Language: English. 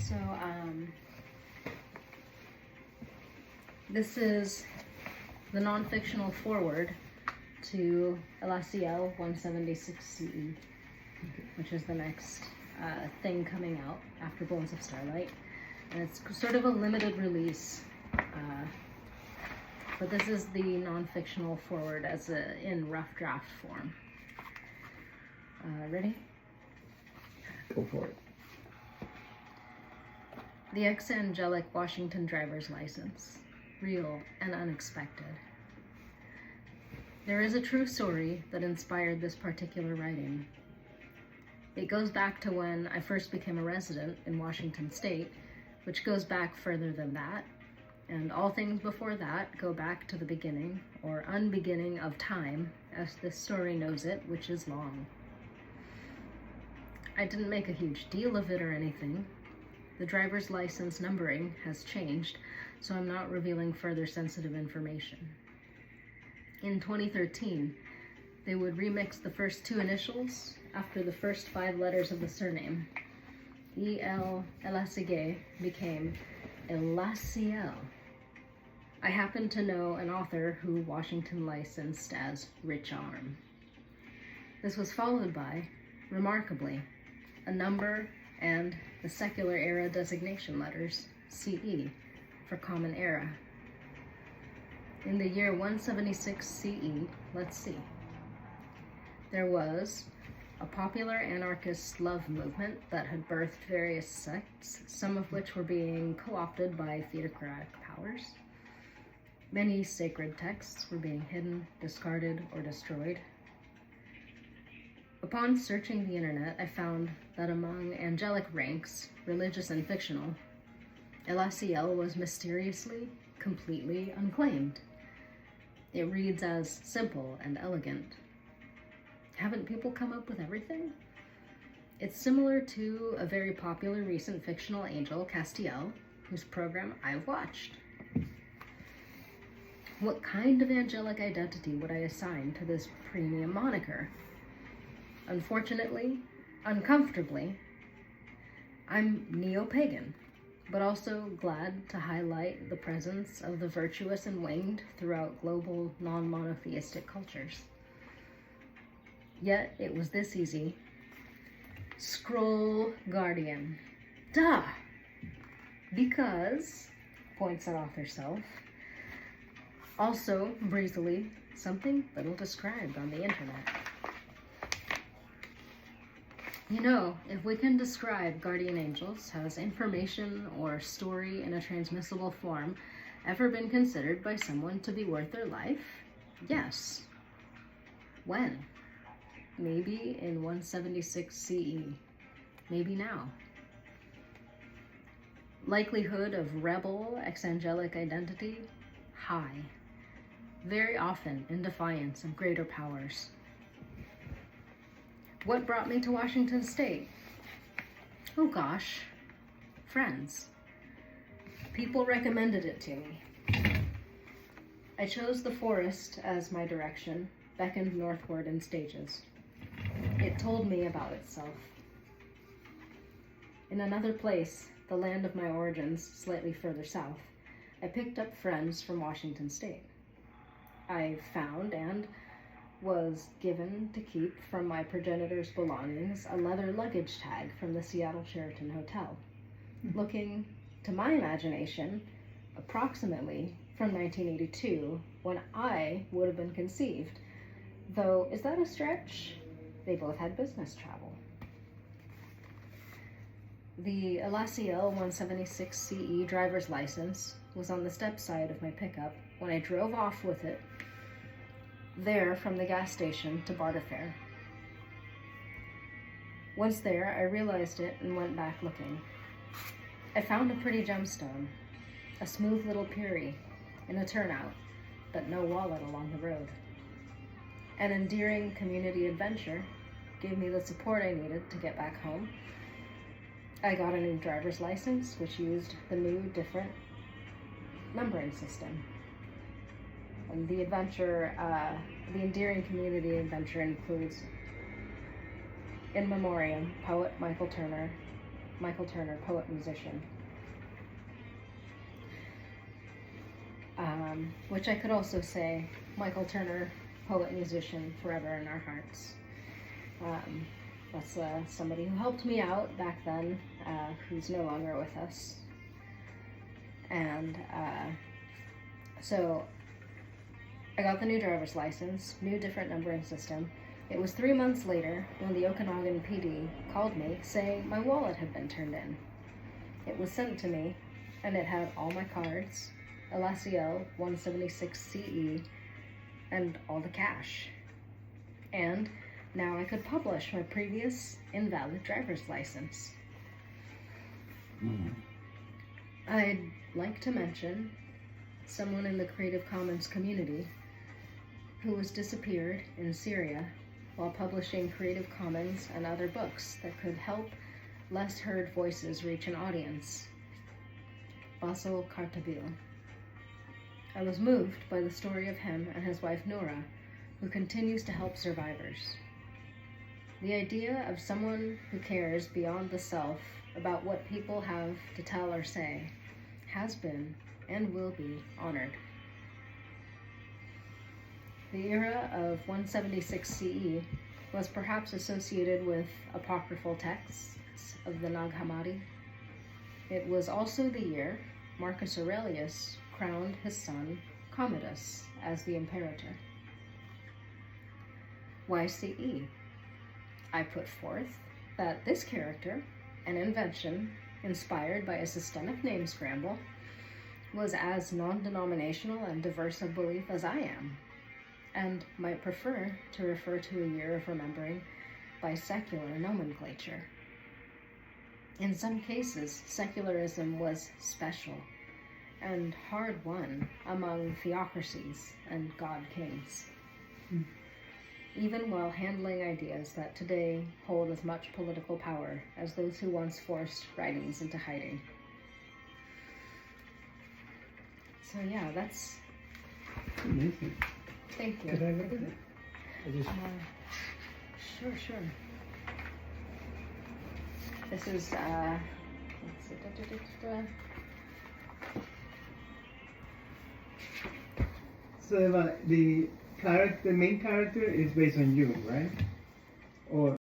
So, this is the non-fictional foreword to LACL 176 CE, which is the next thing coming out after Bones of Starlight. And it's sort of a limited release, but this is the non-fictional foreword in rough draft form. Ready? Go for it. The Xangelic Washington driver's license, real and unexpected. There is a true story that inspired this particular writing. It goes back to when I first became a resident in Washington State, which goes back further than that, and all things before that go back to the beginning, or unbeginning of time, as this story knows it, which is long. I didn't make a huge deal of it or anything. The driver's license numbering has changed, so I'm not revealing further sensitive information. In 2013, they would remix the first two initials after the first 5 letters of the surname. El-Lasige became El-Laciel. I happen to know an author who Washington licensed as Rich Arm. This was followed by, remarkably, a number and the secular era designation letters, CE, for Common Era. In the year 176 CE, let's see. There was a popular anarchist love movement that had birthed various sects, some of which were being co-opted by theocratic powers. Many sacred texts were being hidden, discarded, or destroyed. Upon searching the internet, I found that among angelic ranks, religious and fictional, LACL was mysteriously, completely unclaimed. It reads as simple and elegant. Haven't people come up with everything? It's similar to a very popular recent fictional angel, Castiel, whose program I've watched. What kind of angelic identity would I assign to this premium moniker? Unfortunately, uncomfortably, I'm neo-pagan, but also glad to highlight the presence of the virtuous and winged throughout global non-monotheistic cultures. Yet it was this easy. Scroll Guardian. Duh! Because, points at author self, also, breezily, something little described on the internet. You know, if we can describe guardian angels, has information or story in a transmissible form ever been considered by someone to be worth their life? Yes. When? Maybe in 176 CE. Maybe now. Likelihood of rebel Xangelic identity? High. Very often in defiance of greater powers. What brought me to Washington State? Oh gosh, friends. People recommended it to me. I chose the forest as my direction, beckoned northward in stages. It told me about itself. In another place, the land of my origins, slightly further south, I picked up friends from Washington State. I found and was given to keep from my progenitor's belongings a leather luggage tag from the Seattle Sheraton Hotel, looking, to my imagination, approximately from 1982, when I would have been conceived. Though, is that a stretch? They both had business travel. The LACL 176 CE driver's license was on the step side of my pickup when I drove off with it there from the gas station to barter fare. Once there, I realized it and went back looking. I found a pretty gemstone, a smooth little Puri in a turnout, but no wallet along the road. An endearing community adventure gave me the support I needed to get back home. I got a new driver's license, which used the new, different numbering system. And the adventure, the endearing community adventure includes, in memoriam, poet Michael Turner, Michael Turner, poet, musician. Which I could also say, Michael Turner, poet, musician, forever in our hearts. That's somebody who helped me out back then, who's no longer with us. And so I got the new driver's license, new different numbering system. It was 3 months later when the Okanagan PD called me saying my wallet had been turned in. It was sent to me, and it had all my cards, a LACL 176 CE, and all the cash. And now I could publish my previous invalid driver's license. I'd like to mention someone in the Creative Commons community who was disappeared in Syria while publishing Creative Commons and other books that could help less heard voices reach an audience. Basil Kartabil. I was moved by the story of him and his wife Nora, who continues to help survivors. The idea of someone who cares beyond the self about what people have to tell or say has been and will be honored. The era of 176 CE was perhaps associated with apocryphal texts of the Nag Hammadi. It was also the year Marcus Aurelius crowned his son Commodus as the imperator. Why CE? I put forth that this character, an invention inspired by a systemic name scramble, was as non-denominational and diverse of belief as I am, and might prefer to refer to a year of remembering by secular nomenclature. In some cases, secularism was special and hard-won among theocracies and god-kings, even while handling ideas that today hold as much political power as those who once forced writings into hiding. So yeah, that's... Amazing. Thank you. Could I look at it? I just... Sure. This is, let's see, So the main character is based on you, right? Or